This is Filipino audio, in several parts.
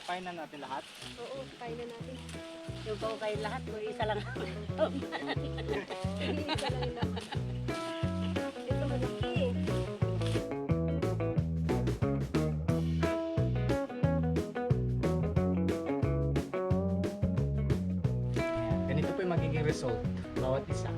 Kain na natin lahat. Oo, kain na natin. Yung pa kayo lahat, o isa lang. Isa lang yung laman. Ito malaki. Ganito po yung magiging result. Bawat isa.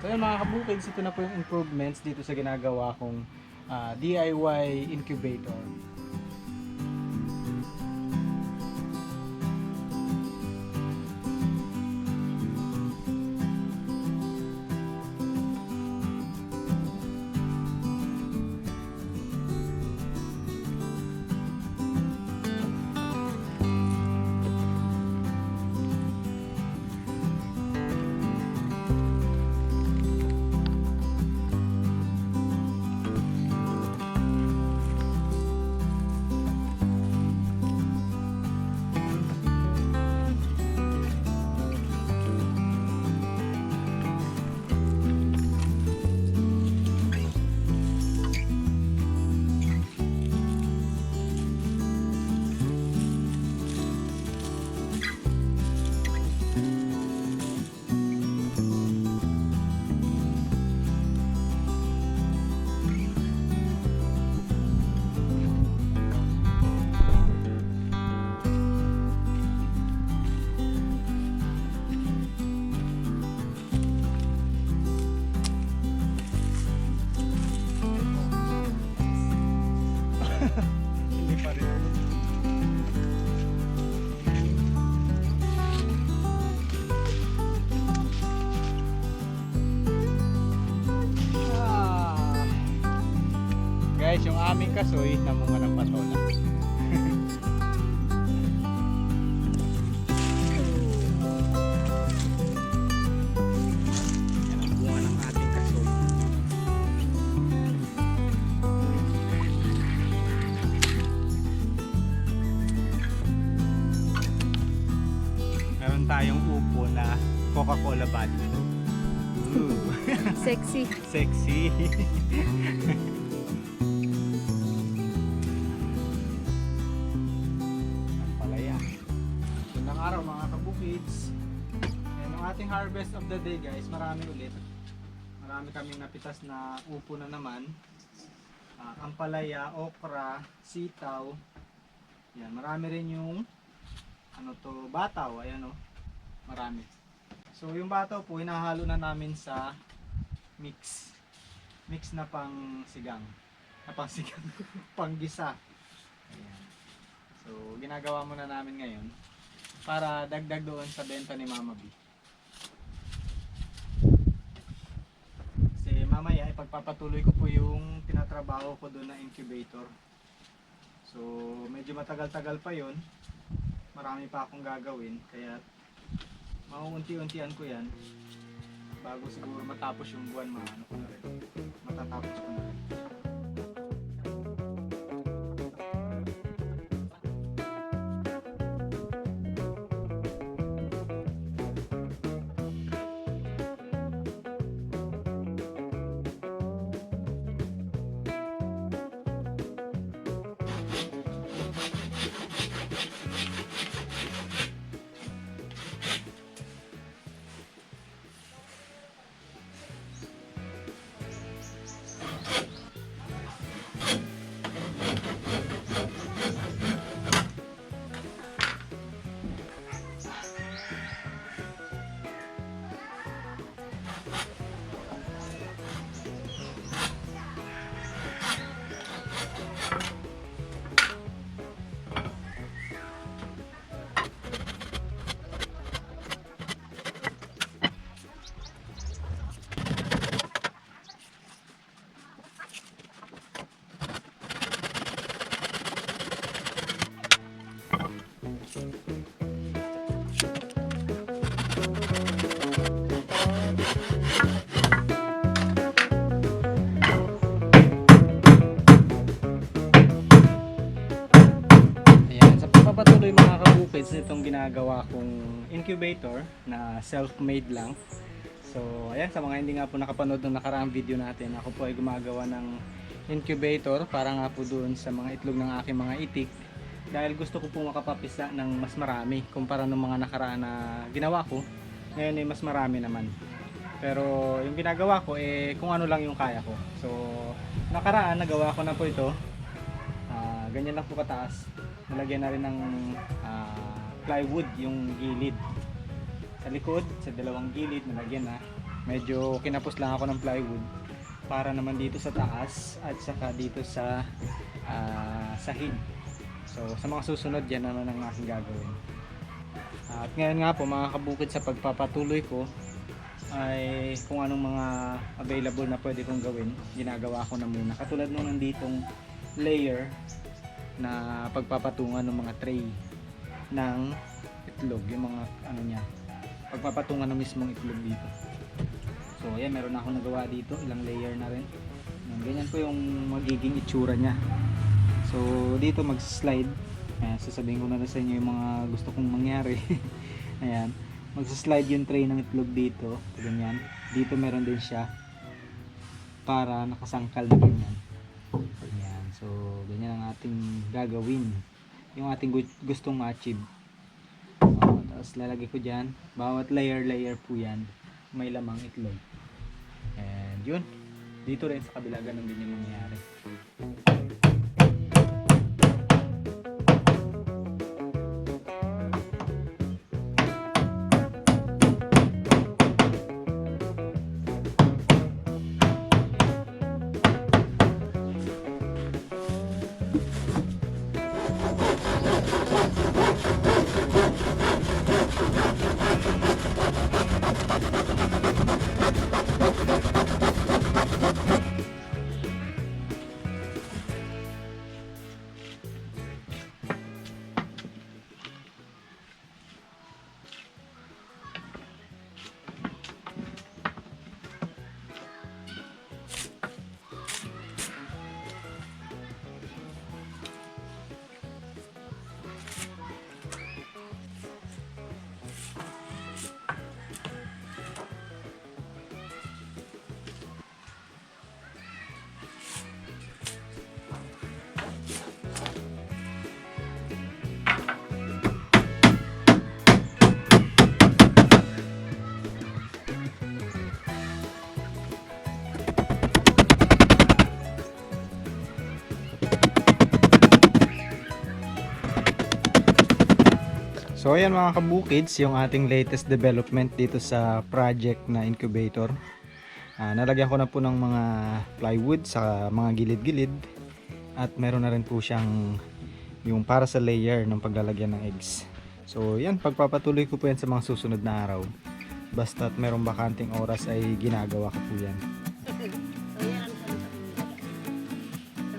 So yun mga kabukids, ito na po yung improvements dito sa ginagawa kong DIY incubator. Hindi pa rin ako. Guys, yung aming kasoy namunga ng patola. Yan ang bunga ng ating kasoy. Meron tayong upo na Coca-Cola body. Ooh. Sexy. Sexy. Ang palaya. Magandang araw mga kabukids. Ayan ang ating harvest of the day guys. Marami ulit. Marami kaming napitas na upo na naman. Ampalaya, okra, sitaw. Yan, marami rin yung ano to, bataw. Ayan o. Marami. So yung bataw po hinahalo na namin sa mix na pang sigang, panggisa. Ayan. So ginagawa muna namin ngayon para dagdag doon sa benta ni Mama B. Kasi mamaya ipagpapatuloy ko po yung tinatrabaho ko doon na incubator. So medyo matagal-tagal pa yon, marami pa akong gagawin, kaya mauunti-untian ko yan bago siguro matapos yung buwan, matatapos ko na rin. Itong ginagawa kong incubator na self-made lang. So ayan, sa mga hindi nga po nakapanood ng nakaraang video natin, ako po ay gumagawa ng incubator para nga po doon sa mga itlog ng aking mga itik. Dahil gusto ko po makapapisa ng mas marami kumpara ng mga nakaraan na ginawa ko. Ngayon ay mas marami naman. Pero yung ginagawa ko kung ano lang yung kaya ko. So nakaraan nagawa ko na po ito. Ganyan lang po kataas. Nalagyan na rin ng plywood yung gilid. Sa likod, sa dalawang gilid nalagyan na. Medyo kinapos lang ako ng plywood para naman dito sa taas at saka dito sa sahig. So sa mga susunod yan naman ang aking gagawin. At ngayon nga po mga kabukid, sa pagpapatuloy ko ay kung anong mga available na pwede kong gawin, ginagawa ko na muna. Katulad nung nanditong layer na pagpapatungan ng mga tray ng itlog, yung mga ano niya, pagpapatungan ng mismong itlog dito. So ayan, meron na akong nagawa dito, ilang layer na rin. Ganyan po yung magiging itsura niya. So dito mag-slide, sasabihin ko na rin sa inyo yung mga gusto kong mangyari. Ayan, mag-slide yung tray ng itlog dito, ganyan. Dito meron din siya para nakasangkal na ganyan. Ayan, so ganyan ang ating gagawin, yung ating gustong ma-achieve. Tapos lalagay ko dyan, bawat layer po yan may lamang itlog. And yun, dito rin sa kabila ganun din yung mangyayari. So ayan mga kabukids, yung ating latest development dito sa project na incubator. Nalagyan ko na po ng mga plywood sa mga gilid-gilid. At meron na rin po siyang yung para sa layer ng paglalagyan ng eggs. So yan, pagpapatuloy ko po yan sa mga susunod na araw. Basta't merong bakanting oras ay ginagawa ko po yan. So yan ang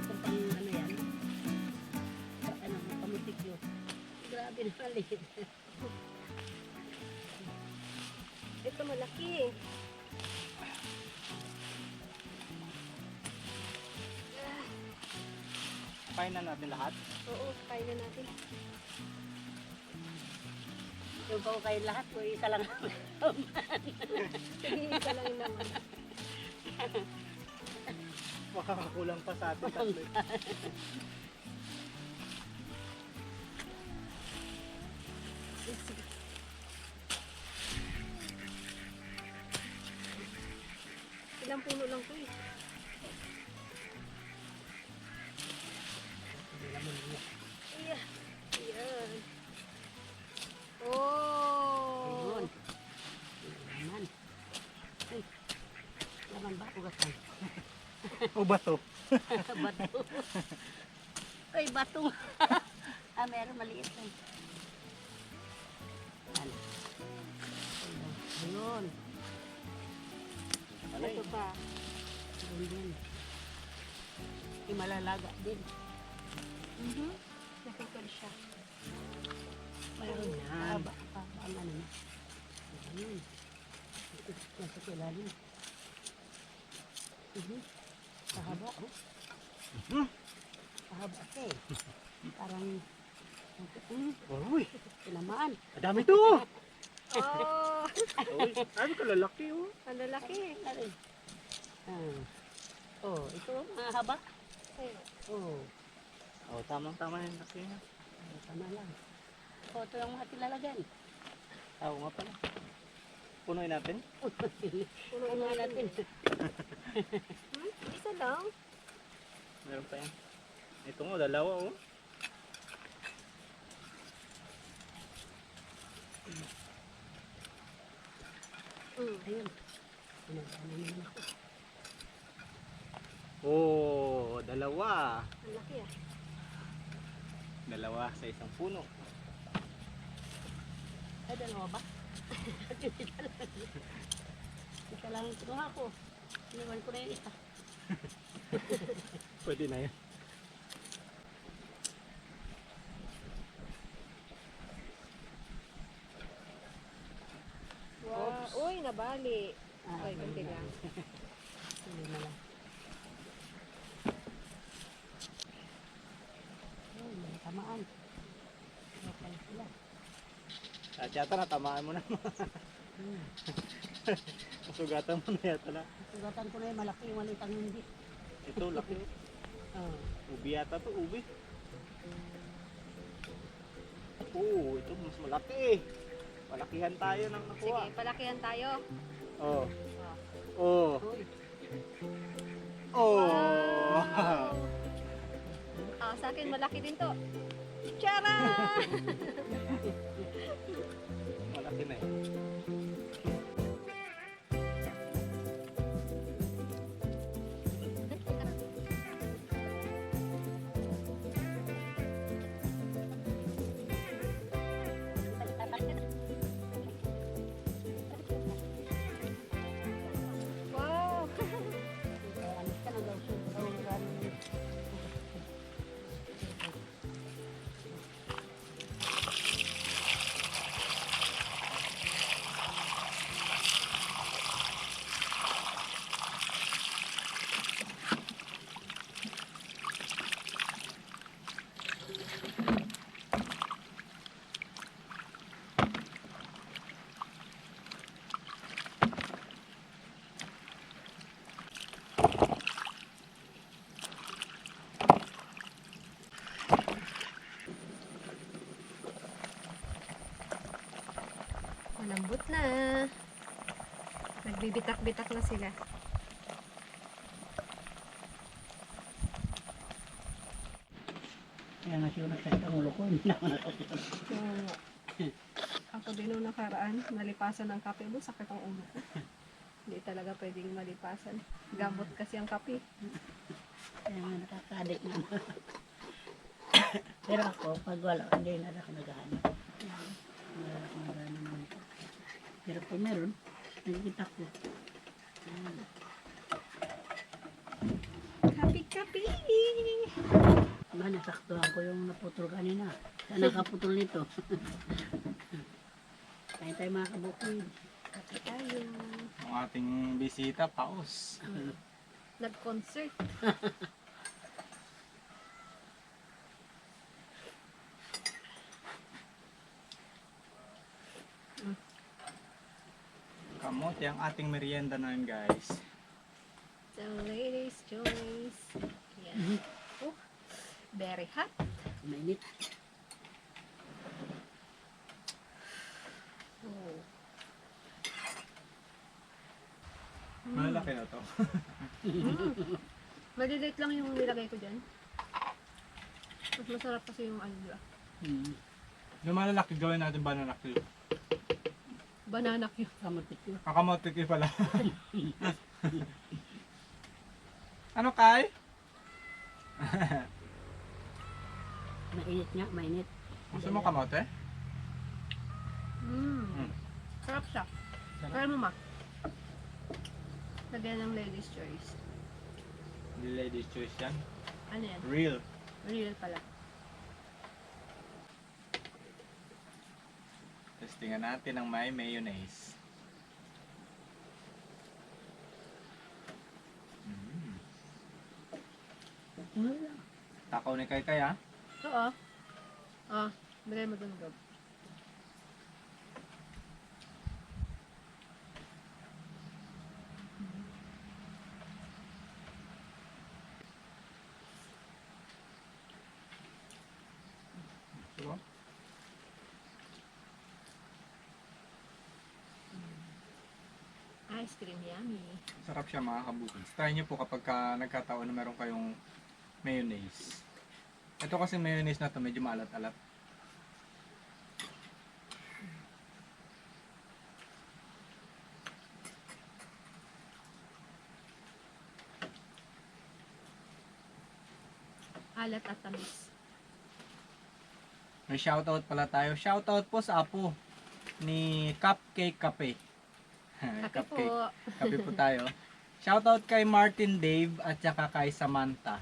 sa pang ano yan. Ano, pamutikyo. Grabe na maliit. Ito malaki. Kain na natin lahat. Oo, kaya na natin. Yung pa kayo lahat, o isa lang. Sige, isa lang yung naman. Baka kulang pa sa atin tatlo. Ilang puno lang po eh. Iya. Ayan. Oh. Ayun. Naman. Ay. Naman ba? Ugatan. O bato. Bato. Ay, bato. Meron maliit eh. Ano? Ayun. Ito pa. Ayun din. Malalaga din. Nakikod siya. Mayroon yan. Haba pa. Ang ano na. Ayun. Nasa kilalim. Kahaba. Kahaba ka eh. Parang Uy, tinamaan. madami to. Oh, Uy, sabi ko lalaki oh. ang lalaki. Ay. Oh, ito mahaba. sa'yo. Oo. Oh, tamang-tama yung laki niya. Tama lang. O, ito yung mga tilalagyan. Oo nga pala. Punuin natin. Punuin nga natin. Isa lang. Meron pa yan. Ito nga, dalawa oh. Ayun. Pinagdaan naman ako. Oh, dalawa. Ang laki ah. Dalawa sa isang puno. Ay, dalawa ba? Isa lang yung kinuha ko. Iniwan ko na yung isa. Pwede na yan. Wow. Uy, nabali. Ay, may konti lang. Hindi na lang. Ay, may tamaan. Okay sila. At yata natamaan mo na. Masugatan mo na yata na. Sugatan ko na yung malaki, yung maliit ang hindi. Ito, laki. Oh. Ubi yata to, ubi. Oo, ito mas malaki. Malakihan tayo ng nakuha. Sige, palakihan tayo. Oh. Oh. Oh. Uy, Oh. Ah, sa akin malaki din to. Tiyara! Malaki na eh. Wow! alis ka na daw siya. Malambot na. Nagbibitak-bitak na sila. Kaya nga siya nagkakita ang ulo ko. Hindi na ako nakakita. Ako din nung nakaraan, nalipasan ng kape mo, sakit ang ulo ko. Hindi talaga pwedeng malipasan. Gamot kasi ang kape. Kaya nga nakaka-addict na. Pero ako, pag wala, hindi na ako naghahanap. Wala ako naghahanap naman ito. Pero kung meron, nakikita ko. Kape-kape! Ba, nasaktuhan ko yung naputol kanina. Saan nakaputol nito? Kaya tayo mga kabukid. Kape tayo. Ang ating bisita, paus. Nag-concert. Kamote ang ating merienda na yun, guys. So, ladies' choice. Yan. Oh, very hot. Mainit. Oh. Malaki na to. Maliliit lang yung nilagay ko dyan. Mas masarap kasi yung ano nila. Yung malalaki gawin natin banana cue. Banana cue. Kamutik yun. Kakamote cue pala. Ano kay? Mainit nga, mainit. Gusto mo kamote? Mm. Sarap siya. Sarap. Try mo ma. Lagyan ng ladies' choice. Hindi ladies choice yan. Ano yan? Real. Real pala. Testingan natin ng may mayonnaise. Wala. Takaw ni Kay Kay, ha? Oo. Ah, bilay mo dun, Gab. ice cream. Yummy. Sarap siya mga kabukids. Try nyo po kapag nagkataon na meron kayong mayonnaise. Ito kasi mayonnaise na to medyo maalat-alat. Alat at tamis. May shoutout pala tayo. Shoutout po sa apo ni Cupcake Cafe. Kape po. Kape po tayo. Shoutout kay Martin Dave at saka kay Samantha.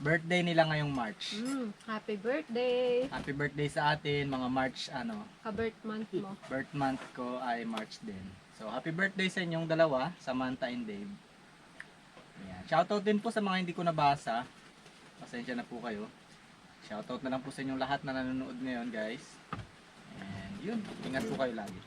Birthday nila ngayong March. Happy birthday. Happy birthday sa atin, mga March Ka-birth month mo. birth month ko ay March din. So happy birthday sa inyong dalawa, Samantha and Dave. Ayan. Shoutout din po sa mga hindi ko nabasa. Pasensya na po kayo. Shoutout na lang po sa inyong lahat na nanonood ngayon, guys. And yun, ingat po kayo lagi.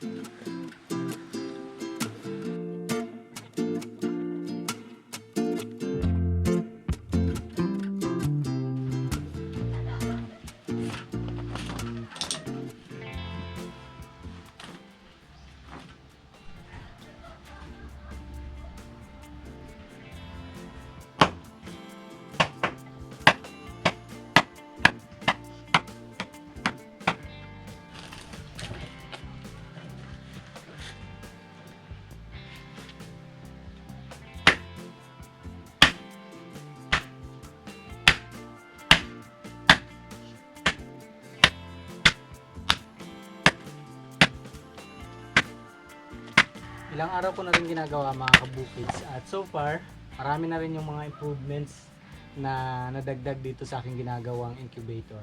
Ilang araw ko na rin ginagawa mga kabukids at so far marami na rin yung mga improvements na nadagdag dito sa aking ginagawang incubator.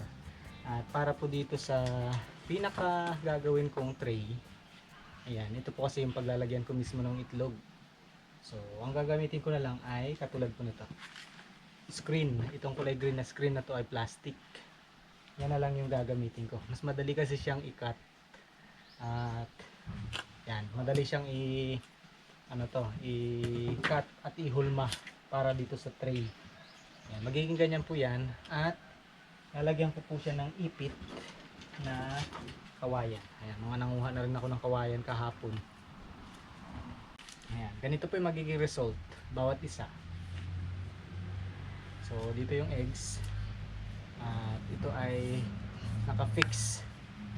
At para po dito sa pinaka gagawin kong tray, ayan, ito po kasi yung paglalagyan ko mismo ng itlog. So ang gagamitin ko na lang ay katulad po nito, screen. Itong kulay green na screen na to ay plastic. Yan na lang yung gagamitin ko. Mas madali kasi siyang i-cut at yan, madali siyang i-cut at ihulma para dito sa tray. Yan, magiging ganyan po yan at lalagyan ko po siya ng ipit na kawayan. Ayan, mga nanguha na rin ako ng kawayan kahapon. Ayan, ganito po yung magiging result bawat isa. So dito yung eggs at ito ay naka-fix,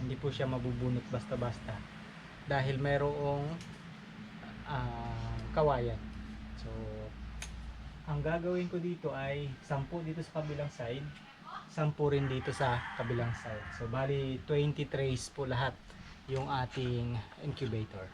hindi po siya mabubunot basta-basta dahil mayroong kawayan. So ang gagawin ko dito ay 10 dito sa kabilang side, 10 rin dito sa kabilang side. So bali 20 trays po lahat yung ating incubator.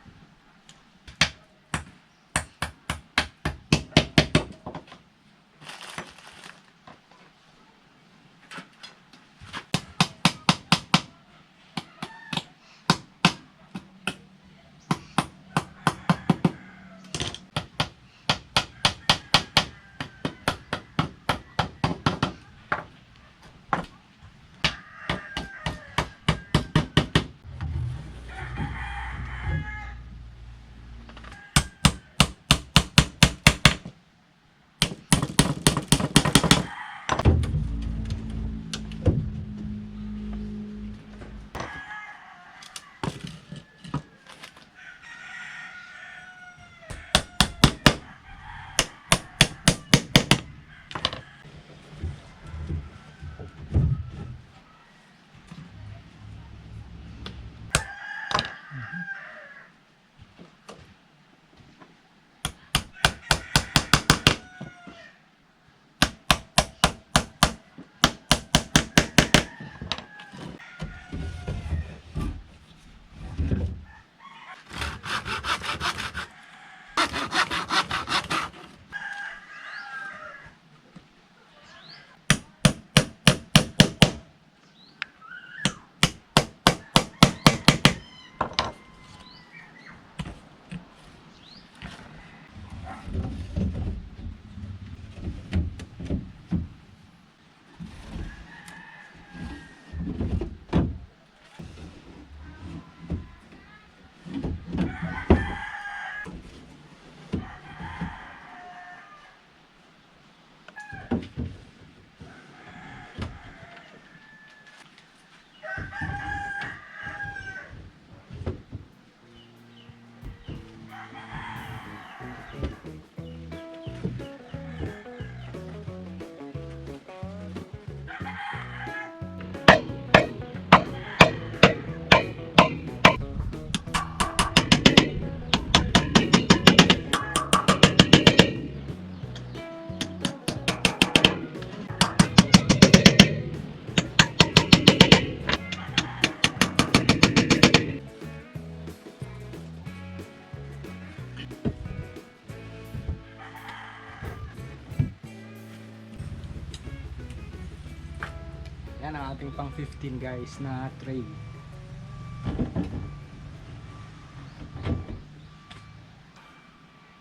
ating pang 15 guys na tray.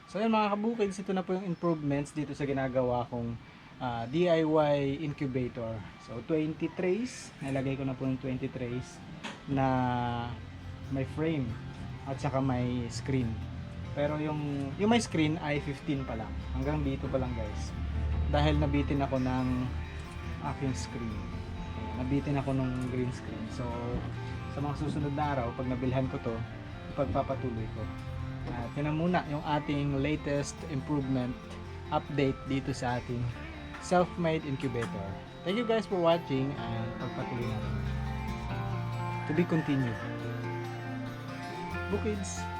So yun mga kabukids, ito na po yung improvements dito sa ginagawa kong DIY incubator. So 20 trays, nilagay ko na po yung 20 trays na may frame at saka may screen. Pero yung may screen ay 15 pa lang. Hanggang dito pa lang guys. Dahil nabitin ako ng aking screen. Ayan, nabitin ako ng green screen. So sa mga susunod na araw, pag nabilhan ko to, ipagpapatuloy ko. At yun na muna yung ating latest improvement update dito sa ating self-made incubator. Thank you guys for watching and pagpatuloy natin. To be continued. Bukids!